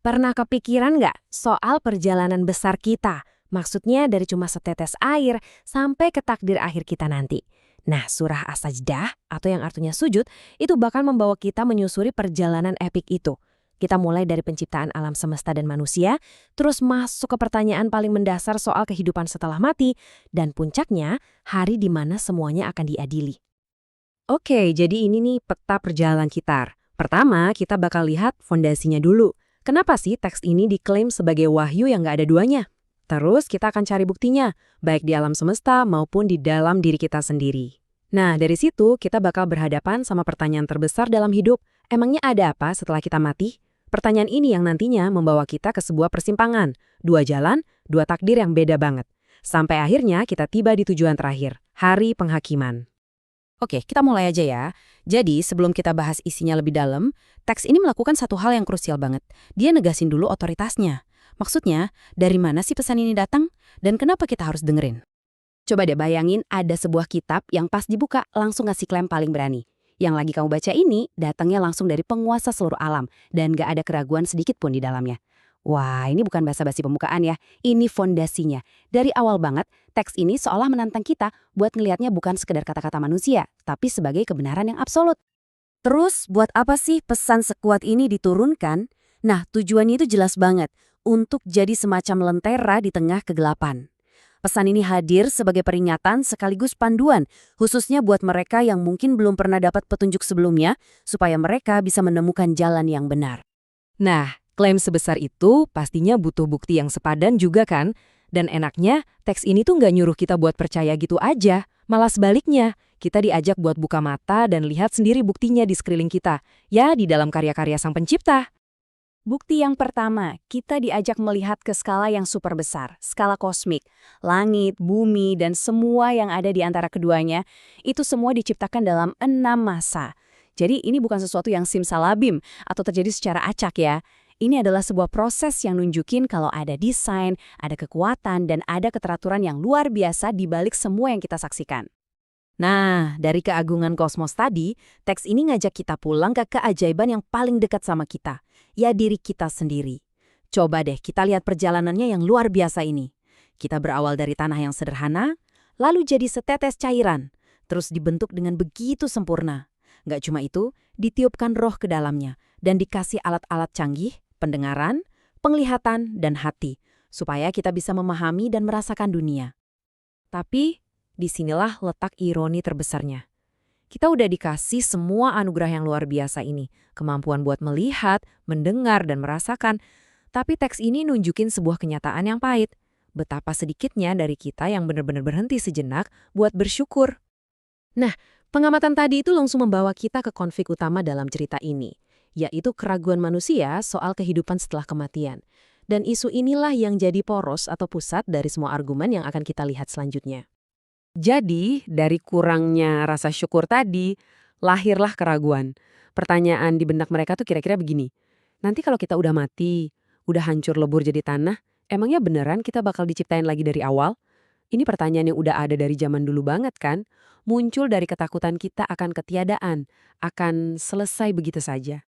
Pernah kepikiran nggak soal perjalanan besar kita? Maksudnya dari cuma setetes air sampai ke takdir akhir kita nanti. Nah, surah As-Sajdah atau yang artinya sujud itu bakal membawa kita menyusuri perjalanan epik itu. Kita mulai dari penciptaan alam semesta dan manusia, terus masuk ke pertanyaan paling mendasar soal kehidupan setelah mati, dan puncaknya hari di mana semuanya akan diadili. Oke, jadi ini nih peta perjalanan kita. Pertama, kita bakal lihat fondasinya dulu. Kenapa sih teks ini diklaim sebagai wahyu yang nggak ada duanya? Terus kita akan cari buktinya, baik di alam semesta maupun di dalam diri kita sendiri. Nah, dari situ kita bakal berhadapan sama pertanyaan terbesar dalam hidup. Emangnya ada apa setelah kita mati? Pertanyaan ini yang nantinya membawa kita ke sebuah persimpangan. Dua jalan, dua takdir yang beda banget. Sampai akhirnya kita tiba di tujuan terakhir, hari penghakiman. Oke, kita mulai aja ya. Jadi, sebelum kita bahas isinya lebih dalam, teks ini melakukan satu hal yang krusial banget. Dia negasin dulu otoritasnya. Maksudnya, dari mana sih pesan ini datang? Dan kenapa kita harus dengerin? Coba deh bayangin ada sebuah kitab yang pas dibuka langsung ngasih klaim paling berani. Yang lagi kamu baca ini datangnya langsung dari penguasa seluruh alam dan gak ada keraguan sedikit pun di dalamnya. Wah, ini bukan basa-basi pembukaan ya, ini fondasinya. Dari awal banget, teks ini seolah menantang kita buat ngelihatnya bukan sekedar kata-kata manusia, tapi sebagai kebenaran yang absolut. Terus, buat apa sih pesan sekuat ini diturunkan? Nah, tujuannya itu jelas banget, untuk jadi semacam lentera di tengah kegelapan. Pesan ini hadir sebagai peringatan sekaligus panduan, khususnya buat mereka yang mungkin belum pernah dapat petunjuk sebelumnya, supaya mereka bisa menemukan jalan yang benar. Nah, klaim sebesar itu pastinya butuh bukti yang sepadan juga kan? Dan enaknya, teks ini tuh nggak nyuruh kita buat percaya gitu aja. Malah sebaliknya, kita diajak buat buka mata dan lihat sendiri buktinya di sekeliling kita. Ya, di dalam karya-karya Sang Pencipta. Bukti yang pertama, kita diajak melihat ke skala yang super besar, skala kosmik. Langit, bumi, dan semua yang ada di antara keduanya, itu semua diciptakan dalam 6 masa. Jadi ini bukan sesuatu yang simsalabim atau terjadi secara acak ya. Ini adalah sebuah proses yang nunjukin kalau ada desain, ada kekuatan, dan ada keteraturan yang luar biasa di balik semua yang kita saksikan. Nah, dari keagungan kosmos tadi, teks ini ngajak kita pulang ke keajaiban yang paling dekat sama kita, ya diri kita sendiri. Coba deh kita lihat perjalanannya yang luar biasa ini. Kita berawal dari tanah yang sederhana, lalu jadi setetes cairan, terus dibentuk dengan begitu sempurna. Nggak cuma itu, ditiupkan roh ke dalamnya, dan dikasih alat-alat canggih, pendengaran, penglihatan, dan hati, supaya kita bisa memahami dan merasakan dunia. Tapi, disinilah letak ironi terbesarnya. Kita udah dikasih semua anugerah yang luar biasa ini, kemampuan buat melihat, mendengar, dan merasakan. Tapi teks ini nunjukin sebuah kenyataan yang pahit. Betapa sedikitnya dari kita yang benar-benar berhenti sejenak buat bersyukur. Nah, pengamatan tadi itu langsung membawa kita ke konflik utama dalam cerita ini, yaitu keraguan manusia soal kehidupan setelah kematian. Dan isu inilah yang jadi poros atau pusat dari semua argumen yang akan kita lihat selanjutnya. Jadi, dari kurangnya rasa syukur tadi, lahirlah keraguan. Pertanyaan di benak mereka tuh kira-kira begini. Nanti kalau kita udah mati, udah hancur lebur jadi tanah, emangnya beneran kita bakal diciptain lagi dari awal? Ini pertanyaan yang udah ada dari zaman dulu banget kan? Muncul dari ketakutan kita akan ketiadaan, akan selesai begitu saja.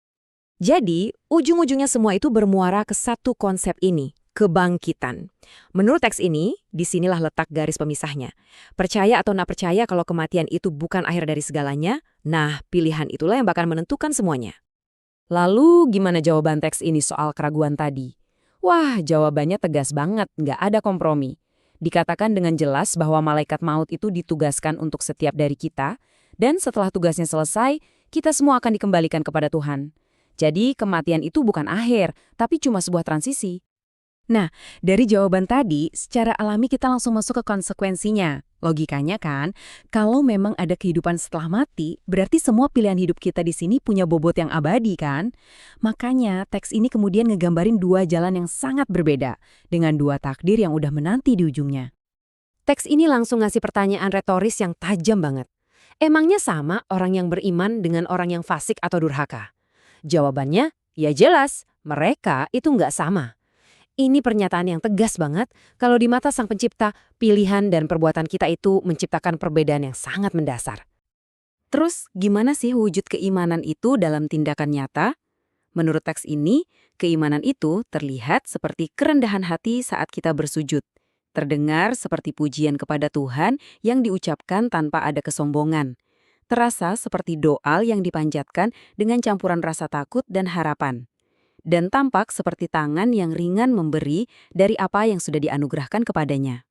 Jadi, ujung-ujungnya semua itu bermuara ke satu konsep ini, kebangkitan. Menurut teks ini, disinilah letak garis pemisahnya. Percaya atau nggak percaya kalau kematian itu bukan akhir dari segalanya, nah pilihan itulah yang bakal menentukan semuanya. Lalu gimana jawaban teks ini soal keraguan tadi? Wah, jawabannya tegas banget, nggak ada kompromi. Dikatakan dengan jelas bahwa malaikat maut itu ditugaskan untuk setiap dari kita, dan setelah tugasnya selesai, kita semua akan dikembalikan kepada Tuhan. Jadi kematian itu bukan akhir, tapi cuma sebuah transisi. Nah, dari jawaban tadi, secara alami kita langsung masuk ke konsekuensinya. Logikanya kan, kalau memang ada kehidupan setelah mati, berarti semua pilihan hidup kita di sini punya bobot yang abadi kan? Makanya, teks ini kemudian ngegambarin dua jalan yang sangat berbeda, dengan dua takdir yang udah menanti di ujungnya. Teks ini langsung ngasih pertanyaan retoris yang tajam banget. Emangnya sama orang yang beriman dengan orang yang fasik atau durhaka? Jawabannya, ya jelas, mereka itu nggak sama. Ini pernyataan yang tegas banget kalau di mata Sang Pencipta, pilihan dan perbuatan kita itu menciptakan perbedaan yang sangat mendasar. Terus, gimana sih wujud keimanan itu dalam tindakan nyata? Menurut teks ini, keimanan itu terlihat seperti kerendahan hati saat kita bersujud. Terdengar seperti pujian kepada Tuhan yang diucapkan tanpa ada kesombongan. Terasa seperti doa yang dipanjatkan dengan campuran rasa takut dan harapan. Dan tampak seperti tangan yang ringan memberi dari apa yang sudah dianugerahkan kepadanya.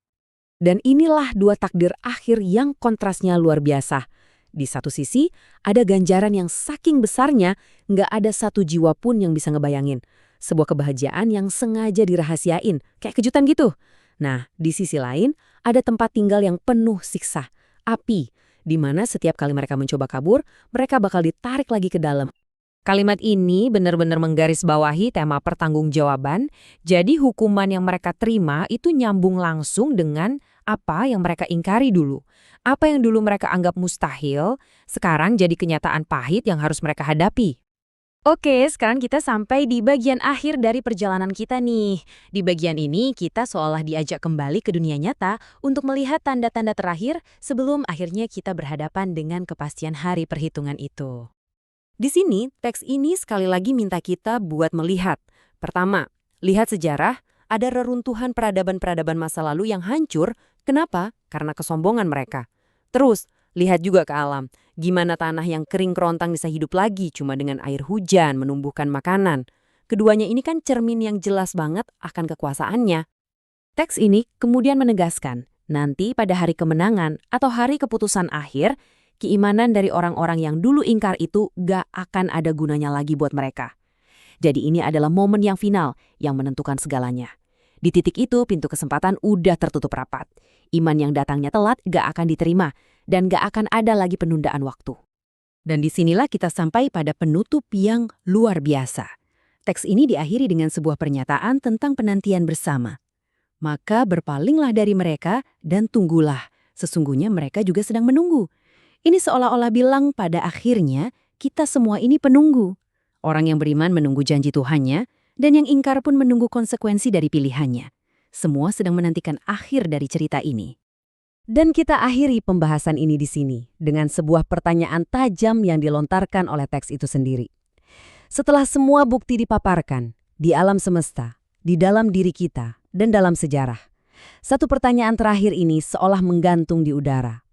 Dan inilah dua takdir akhir yang kontrasnya luar biasa. Di satu sisi, ada ganjaran yang saking besarnya, nggak ada satu jiwa pun yang bisa ngebayangin. Sebuah kebahagiaan yang sengaja dirahasiain, kayak kejutan gitu. Nah, di sisi lain, ada tempat tinggal yang penuh siksa, api, di mana setiap kali mereka mencoba kabur, mereka bakal ditarik lagi ke dalam. Kalimat ini benar-benar menggarisbawahi tema pertanggungjawaban, jadi hukuman yang mereka terima itu nyambung langsung dengan apa yang mereka ingkari dulu. Apa yang dulu mereka anggap mustahil, sekarang jadi kenyataan pahit yang harus mereka hadapi. Oke, sekarang kita sampai di bagian akhir dari perjalanan kita nih. Di bagian ini, kita seolah diajak kembali ke dunia nyata untuk melihat tanda-tanda terakhir sebelum akhirnya kita berhadapan dengan kepastian hari perhitungan itu. Di sini, teks ini sekali lagi minta kita buat melihat. Pertama, lihat sejarah, ada reruntuhan peradaban-peradaban masa lalu yang hancur. Kenapa? Karena kesombongan mereka. Terus, lihat juga ke alam. Gimana tanah yang kering kerontang bisa hidup lagi cuma dengan air hujan menumbuhkan makanan. Keduanya ini kan cermin yang jelas banget akan kekuasaannya. Teks ini kemudian menegaskan, nanti pada hari kemenangan atau hari keputusan akhir, keimanan dari orang-orang yang dulu ingkar itu gak akan ada gunanya lagi buat mereka. Jadi ini adalah momen yang final yang menentukan segalanya. Di titik itu, pintu kesempatan udah tertutup rapat. Iman yang datangnya telat gak akan diterima, dan gak akan ada lagi penundaan waktu. Dan disinilah kita sampai pada penutup yang luar biasa. Teks ini diakhiri dengan sebuah pernyataan tentang penantian bersama. Maka berpalinglah dari mereka dan tunggulah. Sesungguhnya mereka juga sedang menunggu. Ini seolah-olah bilang pada akhirnya kita semua ini penunggu. Orang yang beriman menunggu janji Tuhannya, dan yang ingkar pun menunggu konsekuensi dari pilihannya. Semua sedang menantikan akhir dari cerita ini. Dan kita akhiri pembahasan ini di sini dengan sebuah pertanyaan tajam yang dilontarkan oleh teks itu sendiri. Setelah semua bukti dipaparkan di alam semesta, di dalam diri kita, dan dalam sejarah, satu pertanyaan terakhir ini seolah menggantung di udara.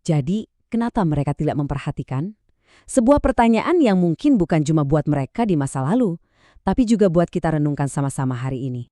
Jadi, kenapa mereka tidak memperhatikan? Sebuah pertanyaan yang mungkin bukan cuma buat mereka di masa lalu, tapi juga buat kita renungkan sama-sama hari ini.